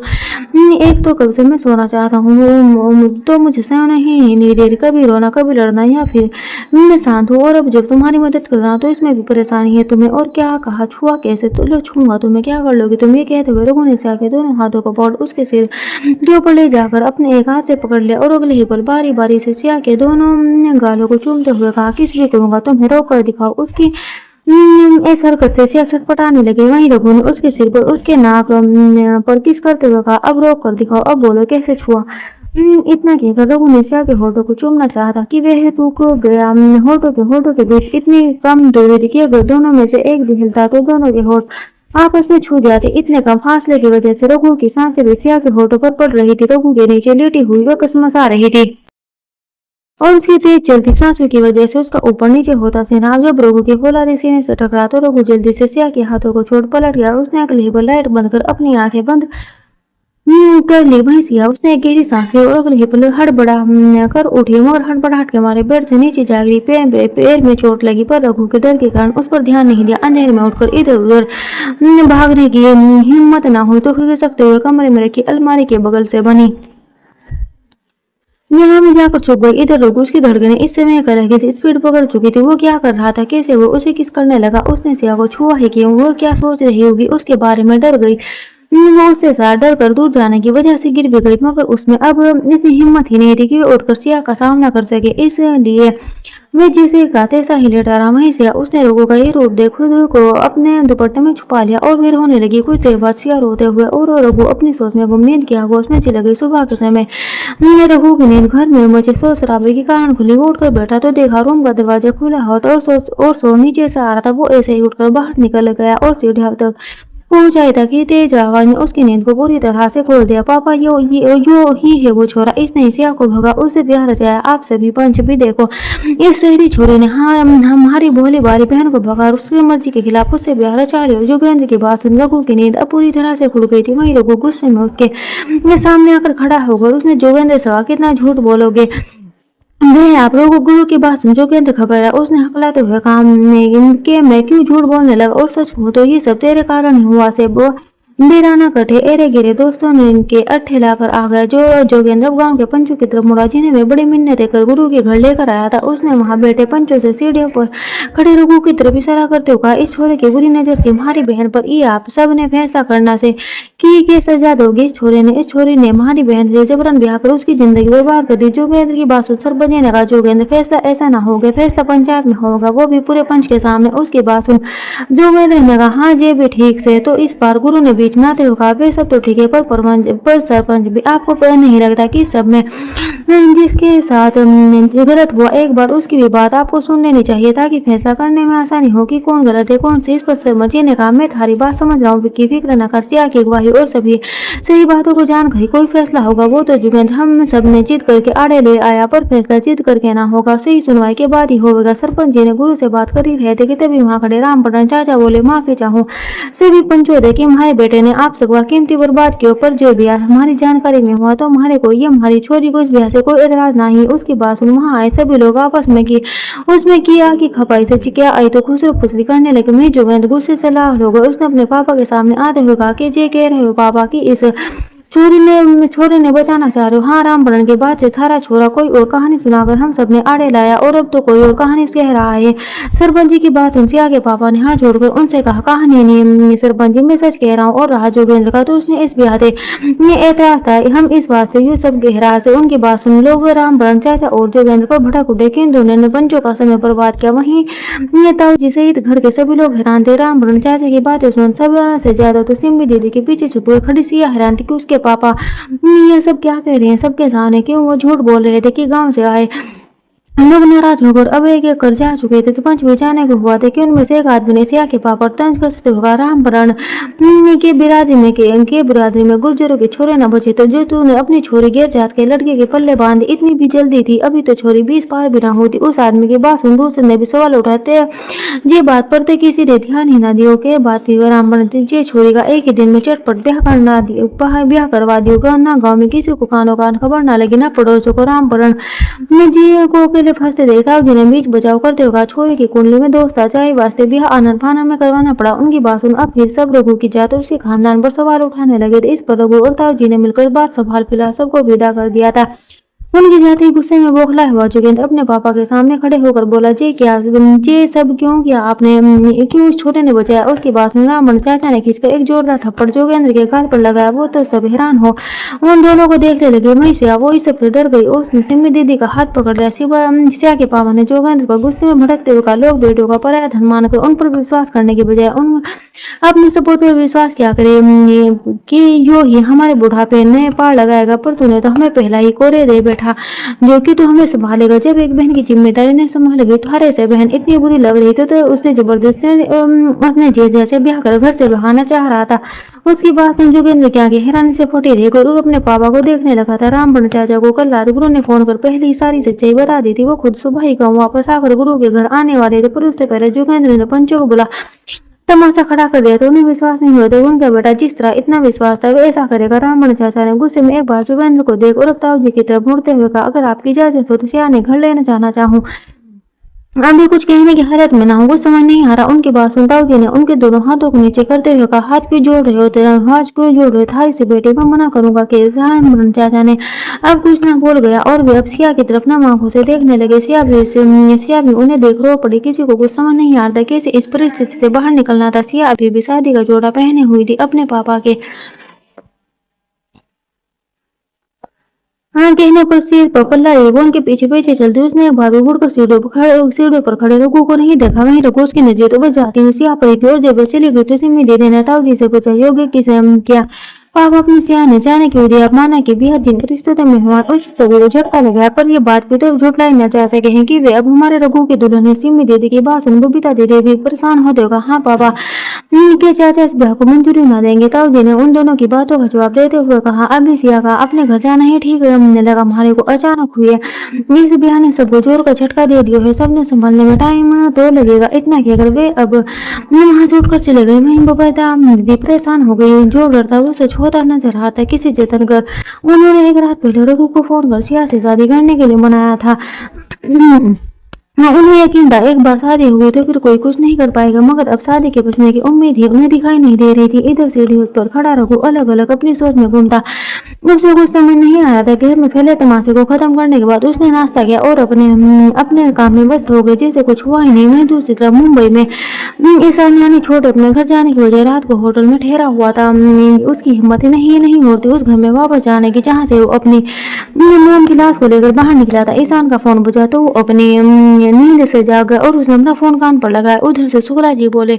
एक तो कब से मैं सोना चाहता हूँ तो मुझे सोना ही नहीं दे रही। कभी रोना, कभी लड़ना, या फिर मैं शांत हूँ। और अब जब तुम्हारी मदद कर रहा हूँ तो इसमें भी परेशानी है तुम्हें। और क्या कहा, छुआ कैसे? तो लो, छूंगा तुम्हें, क्या कर लोगे तुम? ये कहते हुए रघु ने सिया के दोनों हाथों को पकड़ उसके सिर के ऊपर ले जाकर अपने एक हाथ से पकड़ लिया और अगले ही पल बारी बारी से सिया के दोनों गालों को चूमते हुए कहा, किस भी करूंगा, तुम्हें रोक कर दिखाओ। उसकी इस हरकत से सिया छटपटाने लगे। वहीं रघु ने उसके सिर पर उसके नाक पर किस करते हुए कहा, अब रोक कर दिखाओ, अब बोलो कैसे छुआ। इतना कहकर रघु ने सिया के होठों को चूमना चाहा कि वह रुक गया। होठों के बीच इतनी कम दूरी थी कि अगर दोनों में से एक भी हिलता तो दोनों के होठ आपस में छू जाते। इतने कम फासले की वजह से रघु की सांसें भी सिया के होठों पर पड़ रही थी। रघु के नीचे लेटी हुई वह कसमसा रही थी और उसकी तेज चलती सांसों की वजह से उसका ऊपर नीचे होता सीना जब रघु के फौलादी सीने से टकरा तो रघु जल्दी से सिया के हाथों को छोड़ पलट गया। उसने अगले ही पर लाइट बंद कर अपनी आंखें बंद कर ली। वहीं सिया उसने एक गहरी सांस ली और अगले ही पल हड़बड़ा कर उठी, मगर हड़बड़ाहट के मारे बेड से नीचे जा गिरी। पैर में चोट लगी, पर रघु के डर के कारण उस पर ध्यान नहीं दिया। अंधेरे में उठकर इधर उधर भागने की हिम्मत ना हुई तो खिसकते हुए कमरे में रखी अलमारी के बगल से बनी यहाँ में जाकर छुप गई। इधर रघु, उसकी धड़कनें इस समय कलह की स्पीड पकड़ चुकी थी। वो क्या कर रहा था, कैसे वो उसे किस करने लगा, उसने सिया को छुआ है क्यों, वो क्या सोच रही होगी उसके बारे में डर गई। वो उससे साथ डर कर दूर जाने की वजह से गिर भी गई, मगर उसमें अब इतनी हिम्मत ही नहीं थी कि वो उठकर सिया का सामना कर सके। इसलिए वे जैसे का तैसा ही लेटा रहा। वहीं सिया उसने रघु का ये रूप देख खुद को अपने दुपट्टे में छुपा लिया और फिर रोने लगी। कुछ देर बाद सिया रोते हुए और रघु अपनी सोच में गुम, नींद की आगोश में चली गई। सुबह के समय रघु की नींद घर में मचे शोर शराबे के कारण खुली। वो उठकर बैठा तो देखा रूम का दरवाजा खुला और शोर नीचे से आ रहा था। वो ऐसे ही उठकर बाहर निकल गया और सीढ़ियों तक पहुंचाई ताकि तेज आवाज में उसकी नींद को पूरी तरह से खोल दिया। पापा यो ही है वो छोरा, इसने सिया को भगा, उससे ब्याह रचाया। आप सभी पंच भी देखो, इस शहरी छोरे ने हमारी भोली भाली बहन को भगा और उसकी मर्जी के खिलाफ उससे ब्याह रचा लिया। जोगेंद्र की बात सुन रघु की नींद अब पूरी तरह से खुल गई थी। वहीं रघु गुस्से में उसके सामने आकर खड़ा होकर उसने जोगेंद्र से कहा, कितना झूठ बोलोगे मैं आप लोगों गुरु की बात सुन। जोगेंद्र घबराया, उसने हकलाते हुए कहा कि मैं क्यों झूठ बोलने लगा, और सच कहूं तो ये सब तेरे कारण ही हुआ से मेरा ना कटे एरे गिरे दोस्तों ने इनके अट्ठे लाकर आ गया। जो जोगेंद्र गांव के पंचों की तरफ मुड़ा, जिन्हें वे बड़ी मिन्नत कर गुरु के घर लेकर आया था। उसने वहां बैठे पंचों से सीढ़ियों पर खड़े रघु की तरफ इशारा करते हुए कहा, इस छोरे की बुरी नजर थी हमारी बहन पर, ये आप सब ने फैसला करना से की सजा दोगे। इस छोरी ने हमारी बहन से जबरन ब्याह कर उसकी जिंदगी बर्बाद कर दी। जोगेंद्र की बात सुन सरपंच ने कहा, जोगेंद्र फैसला ऐसा ना होगा, फैसला पंचायत में होगा, वो भी पूरे पंच के सामने। उसकी बात सुन जोगेंद्र ने कहा, हाँ ये भी ठीक से। तो इस बार गुरु ने बीच में आते हुए कहा, वे सब तो ठीक है, पर सरपंच भी आपको नहीं लगता कि सब में जिसके साथ गलत हुआ एक बार उसकी भी बात आपको सुन लेनी चाहिए, ताकि फैसला करने में आसानी हो कि कौन गलत है कौन सही। इस पर सरपंच ने कहा, मैं थारी बात समझ रहा हूँ कि फिक्र न कर, सिया की गवाही और सभी सही बातों को जान कर कोई फैसला होगा। वो तो जोगेंद्र हम सब ने जीत करके आड़े ले आया, पर फैसला जीत करके ना होगा, सही सुनवाई के बाद ही होगा। सरपंच जी ने गुरु से बात कर ही रहे थे कि तभी वहां खड़े रामपटन चाचा बोले, माफी चाहूँ सभी पंचों दे कि हमारे बेटे ने आप सबका कीमती बर्बाद किया, पर जो ब्याह हमारी जानकारी में हुआ तो हमारे को ये हमारी छोरी को इस ब्याह से कोई एतराज नहीं। उसकी बात सुन वहां आए सभी लोग आपस में की उसमें किया कि खपाई से चिकिया आई तो खुसरो फुसरी करने लगे। मैं जोगेंद्र गुस्से से लाल हो गया। उसने अपने पापा के सामने आते हुए कहा कि जे कह रहे हो पापा की इस छोरे ने बचाना चाह रहे हो। हाँ, रामपटन के बाद से थारा छोरा कोई और कहानी सुनाकर हम सब ने आड़े लाया, और अब तो कोई और कहानी कह रहा है। सरपंच जी की बात सुन सिया के पापा ने हाथ जोड़कर उनसे कहा, कहानी नहीं सरपंच जी, मैं सच कह रहा हूँ। और रहा जोगेंद्र का तो उसने इस ब्याह से ये एतराज था, हम इस वास्ते ये सब गहरा से। उनकी बात सुन लोग रामपटन चाचा और जोगेंद्र पर भड़क उठे कि इन दोनों ने पंचों का समय बर्बाद किया। वहीं ताऊ जी सहित घर के सभी लोग हैरान थे। रामपटन चाचा की बातें सुन सबसे ज्यादा तो सिम्मी दीदी के पीछे छुप कर खड़ी सिया हैरान थी कि उसके पापा ये सब क्या कह रहे हैं सबके सामने, क्यों वो झूठ बोल रहे थे कि गांव से आए लोग नाराज होकर अब एक एक कर जा चुके थे। तो पंच बेचाने को हुआ था कि उनमें से एक आदमी ने सिया के पापा तंज कसते हुआ, रामपटन के बिरादरी में गुर्जरों के छोरे न बचे, तो जो तूने अपनी छोरी गिर जात के लड़के के पल्ले बांध, इतनी भी जल्दी थी, अभी तो छोरी 20 पार भी ना होती। उस आदमी की बात सुन दूसरे ने भी सवाल उठाते ये बात पर तो किसी ने ध्यान ही ना दियो के बात की। रामपटन ये छोरी का एक ही दिन में चटपट ब्याह करवा दियो, ना गाँव में किसी को कानो कान खबर ना लगी, ना पड़ोसों को। रामपटन ने जी को अकेले फंसते देखा, जिन्हें बीच बचाव करते हुए छोरे की कुंडली में दोस्त था, चाहे वास्ते ब्याह आनंद फानन में करवाना पड़ा। उनकी बात सुन अब फिर सब रघु की जात उसके खानदान पर सवाल उठाने लगे थे। इस पर रघु और ताऊ जी ने मिलकर बात संभाल फिलहाल सबको विदा कर दिया था। उनके जाते ही गुस्से में बौखला हुआ जोगेंद्र अपने पापा के सामने खड़े होकर बोला, ये सब क्यों किया आपने, क्यों उस छोटे ने बचाया। उसकी बात सुन रामपटन चाचा ने खींचकर एक जोरदार थप्पड़ जोगेंद्र के गाल पर लगाया। वो तो सब हैरान हो उन दोनों को देखने लगे। वहीं से वो इस सबसे डर गई। उसने सिम्मी दीदी का हाथ पकड़ लिया। सिया के पापा ने जोगेंद्र पर गुस्से में भड़कते हुए कहा, लोग बेटों का पराया धन मानकर उन पर विश्वास करने के बजाय उन अपने सपोर्ट पर विश्वास क्या करे कि यो ही हमारे बुढ़ापे ने पार लगाएगा, पर तूने तो हमें पहला ही कोरे दे बैठा जो कि तू हमें संभालेगा। जब एक बहन की जिम्मेदारी नहीं संभालेगी, थारे से बहन इतनी बुरी लग रही थी तो उसने जबरदस्ती अपने जीजा से ब्याह कर घर से भगाना चाह रहा था। उसकी बात सुन जोगेंद्र के आगे हैरानी से फटे रह गए। अपने पापा को देखने लगा था। रामपटन चाचा को कल रात गुरु ने फोन कर पहले ही सारी सच्चाई बता दी थी। वो खुद सुबह ही गाँव वापस आकर गुरु के घर आने वाले थे, पर उससे पहले जोगेंद्र ने पंचों को बुला तमाशा खड़ा कर दिया। तो उन्हें विश्वास नहीं हुआ। तो उनका बेटा जिस तरह इतना विश्वास था वे ऐसा करेगा। रामपटन चाचा ने गुस्से में एक बार जोगेंद्र को देख और ताऊ जी की तरफ मुड़ते हुए कहा, अगर आपकी इजाजत हो तो सिया ने घर लेना जाना चाहूँ, अभी कुछ कहने की हालत में ना हो। वो समझ नहीं आ रहा। उनकी बात सुन ताऊ जी ने उनके दोनों हाथों को नीचे करते हुए कहा, हाथ क्यों जोड़ रहे होते, हाथ क्यों जोड़ रहे थाई से बेटे, मैं मना करूंगा कि। रामपटन चाचा ने अब कुछ ना बोल गया और वे अब सिया की तरफ ना आंखों से देखने लगे। सिया भी उन्हें देख रो पड़ी। किसी को कुछ समझ नहीं आ रहा कैसे इस परिस्थिति से बाहर निकलना था। सिया अभी भी शादी का जोड़ा पहने हुई थी अपने पापा के हाँ कहने पर सिर पर पल्ला वो उनके पीछे पीछे चलती। उसने एक बार उड़ सीढ़ियों पर खड़े रघु को नहीं देखा। वहीं रघु उसकी नजर तो बच जाती हुई सिया पड़ी थी और जब चली गई तो सिम्मी दे देना ताऊ जी से पूछा, योगी किसे क्या पापा अपनी सियाने जाने की वजह माना कि बेहद जिनके रिश्ते में हमारे उस सभी को झटका लगा, पर ये बात भी तो झुठलाई न जा सके हैं कि वे अब हमारे रघु की दुल्हन है। सिमी दीदी की बात सुन बबीता दीदी भी परेशान होते होगा। हाँ पापा के चाचा इस ब्याह को मंजूरी न देंगे। ताऊ जी ने उन दोनों की बातों का जवाब देते हुए कहा, अभी सिया का अपने घर जाना ही ठीक लगा, हमारे को अचानक हुई है। इस ब्याह ने सबको जोर का झटका दे दिया है, सबने संभालने में टाइम तो लगेगा। इतना कि अगर वे अब वहां से उठकर चले गए, वहीं बबीता दीदी परेशान हो गई। जो डर था वो सच होता नजर आता। किसी जतन कर उन्होंने एक रात पहले रघु को फोन कर सिया से शादी करने के लिए मनाया था। हाँ, उन्हें यकीन था एक बार शादी हुई तो फिर कोई कुछ नहीं कर पाएगा, मगर अब शादी के बचने की उम्मीद ही उन्हें दिखाई नहीं दे रही थी। इधर सीढ़ी उस पर खड़ा रघु अलग अलग अपनी सोच में घूमता। उसे कुछ समझ नहीं आ रहा था। घर में फैले तमाशे को खत्म करने के बाद उसने नाश्ता किया और अपने काम में व्यस्त हो गए जैसे कुछ हुआ ही नहीं। वहीं दूसरी तरफ मुंबई में ईशान यानी छोटे अपने घर जाने की बजाय रात को होटल में ठहरा हुआ था। उसकी हिम्मत नहीं होती उस घर में वापस जाने की जहाँ से वो अपनी मोम की लाश को लेकर बाहर निकला था। ईशान का फोन बजा तो वो अपनी नींद से जाग गया और उसने अपना फोन कान पर लगाया। उधर से शुक्ला जी बोले,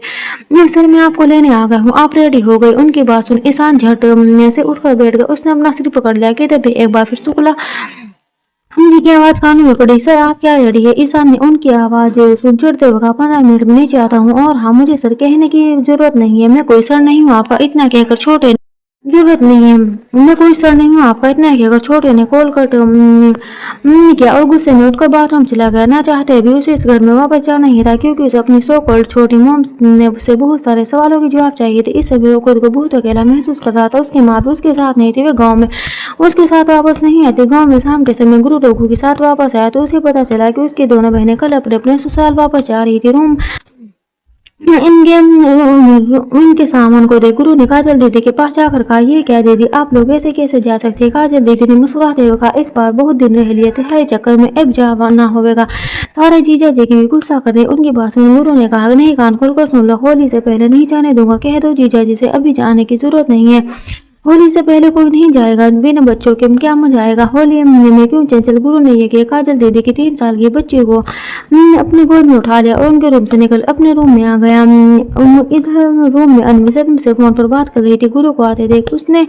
सर मैं आपको लेने आ गया हूँ, आप रेडी हो गए? उनकी बात सुन ईशान झट से उठकर बैठ गया। उसने अपना सिर पकड़ लिया कि तभी एक बार फिर शुक्ला जी की आवाज कानों में पड़ी, सर आप क्या रेडी है? ईशान ने उनकी आवाज सुन चढ़ते हुए कहा, 15 मिनट में नीचे आता हूँ। और हाँ, मुझे सर कहने की जरूरत नहीं है, मैं कोई सर नहीं हूँ आपका। इतना कहकर छोटे जरूरत नहीं है, मैं कोई सर नहीं हूँ आपका। इतना कहकर छोटे ने कॉल कट किया और गुस्से में उठकर बाथरूम चला गया। ना चाहते भी उसे इस घर में वापस जाना ही था, क्योंकि उसे अपनी सो कॉल्ड छोटी मोम से बहुत सारे सवालों के जवाब चाहिए थे। इस सभी खुद को बहुत अकेला महसूस कर रहा था। उसकी माँ भी उसके साथ नहीं थी, वे गाँव में उसके साथ वापस नहीं आती। गाँव में शाम के समय गुरु रघु के साथ वापस आया तो उसे पता चला कि उसकी दोनों बहनें कल अपने अपने ससुराल वापस जा रही थी। रूम इनके सामान को देख गुरु ने काजल दीदी के पास जाकर कहा, ये क्या दीदी, आप लोग ऐसे कैसे जा सकते? काजल दीदी ने मुस्कुराते हुए कहा, इस बार बहुत दिन रह लिए थे, चक्कर में अब जाना होगा। तारे जीजा जी की भी गुस्सा कर रहे। उनकी बात सुन गुरु ने कहा, नहीं कान खोलकर सुन लो, होली से पहले नहीं जाने दूंगा। कह दो जीजा जी से अभी जाने की जरूरत नहीं है, होली से पहले कोई नहीं जाएगा, बिना बच्चों के क्या मजा आएगा होली में? क्यों चंचल? गुरु ने यह किया। काजल दीदी की 3 साल की बच्ची को अपनी गोद में उठा लिया और उनके रूम से निकल अपने रूम में आ गया। इधर रूम में अनवी सतम से फोन पर बात कर रही थी। गुरु को आते देख उसने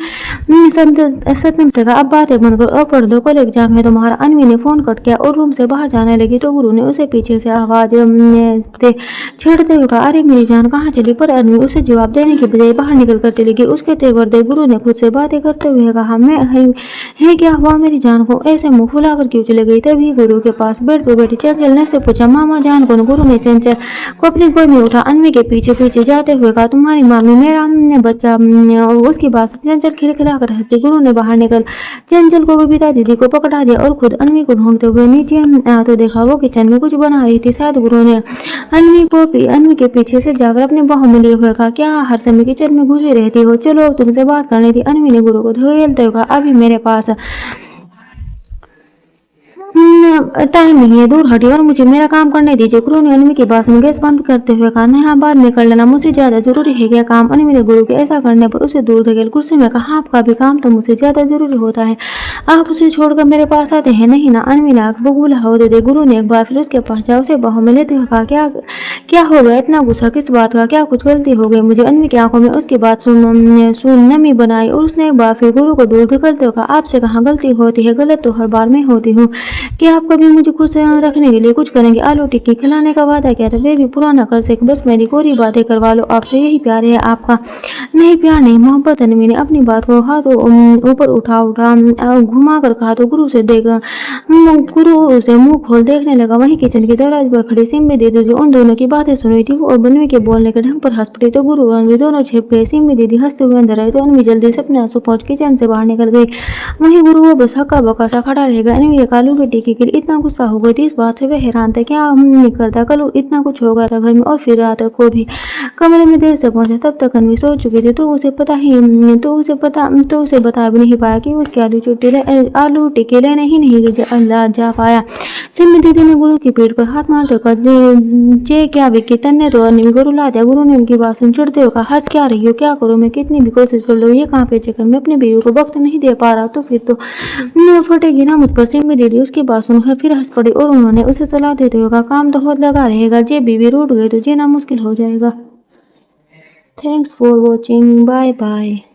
सतम से कहा, अब बातें बंद कर और पढ़ दो, कल एग्जाम है तुम्हारा। अनवी ने फोन कट किया और रूम से बाहर जाने लगी तो गुरु ने उसे पीछे से आवाज छेड़ते हुए कहा, अरे मेरी जान कहाँ चली? पर अनवी उसे जवाब देने की बजाय बाहर निकल कर चली गई। उसके तेवर देख गुरु ने खुद से बातें करते हुए कहा, मैं है क्या हुआ मेरी जान को ऐसे मुंह फुलाकर क्यों चले गई? तभी गुरु के पास बेड पर बैठी चंचल ने से पूछा, मामा जान को? गुरु ने चंचल को अपनी गोद में उठा अनवी के पीछे पीछे जाते हुए कहा, तुम्हारी मामी मेरा बच्चा। उसकी बात चंचल खिलखिलाकर हंसती। गुरु ने बाहर निकल चंचल को बबीता दीदी को पकड़ा दिया और खुद अनवी को ढूंढते हुए नीचे तो देखा वो किचन में कुछ बना रही थी। शायद गुरु ने अनवी के पीछे से जाकर अपने बाहों में लिए हुए कहा, क्या हर समय किचन में घुसी रहती हो? चलो तुमसे बात करनी थी। अनवी ने गुरु को धकेलते हुए कहा, अभी मेरे पास टाइम नहीं है, दूर हटिए और मुझे मेरा काम करने दीजिए। गुरु ने अनवी की बात सुन गैस बंद करते हुए कहा, नहीं हाँ बाद में कर लेना, मुझे ज्यादा जरूरी है क्या काम? अनवी ने गुरु के ऐसा करने पर उसे दूर धकेल कुर्सी में कहा, आपका भी काम तो मुझे ज्यादा जरूरी होता है, आप उसे छोड़कर मेरे पास आते हैं? नहीं ना। अनवी ने आंख बबूला हो दे। गुरु ने एक बार फिर उसके पास जा उसे बाहों में लेते हुए कहा, क्या हो गया? इतना गुस्सा किस बात का? क्या कुछ गलती हो गई मुझे? अनवी की आंखों में उसकी बात सुन नमी बनाई और उसने एक बार फिर गुरु को दूर धकेलते हुए कहा, आपसे कहाँ गलती होती है? गलत तो हर बार मैं होती हूँ। क्या आप कभी मुझे खुश रखने के लिए कुछ करेंगे? आलू टिक्की खिलाने का वादा किया था, वे भी पूरा न कर सके, बस मेरी कोरी बातें करवा लो, आपसे यही प्यार है आपका? नहीं प्यार नहीं, मोहब्बत। अनवी ने अपनी बात को हाथ ऊपर उठा घुमा कर कहा तो गुरु से उसे मुंह खोल देखने लगा। वहीं किचन के दरवाजे पर खड़ी सिम्मी दीदी जो उन दोनों की बातें सुन रही थी और अनवी के बोलने के ढंग पर हंस पड़ी तो गुरु और अनवी दोनों छिप गए। सिम्मी दीदी हंसते हुए अंदर आई तो अनवी जल्दी से अपने आंसू पहुंच किचन से बाहर निकल गई। वहीं गुरु वो बस हक्का बक्का सा खड़ा रह गया। अनवी एक आलू की टिक्की के लिए इतना गुस्सा हो गई थी, इस बात से वह हैरान था, क्या नहीं करता कल इतना कुछ हो गया था घर में और फिर रात को भी कमरे में देर से पहुंचा। तब तक अनवी सो चुकी थी तो उसे बता भी नहीं पाया कि उसके आलू टिक्की लेने ही नहीं जा पाया। सिम्मी दीदी ने गुरु की पीठ पर हाथ मारते कहा, जे क्या विक्की तन्ने तो अनवी गुरु ला दिया। गुरु ने उनकी बात सुन चिढ़ते हुए कहा, हंस क्या रही हो? क्या करूं मैं? कितनी भी कोशिश कर लो ये कहाँ पे चक्कर में अपने बीवी को वक्त नहीं दे पा रहा तो फिर तो फटेगी ना मुझ पर। सिम्मी दीदी उसकी बात सुनकर फिर हंस पड़ी और उन्होंने उसे सलाह देते हुए कहा, काम तो बहुत लगा रहेगा, जे बीवी रूठ गई तो जीना मुश्किल हो जाएगा। Thanks for watching, bye bye.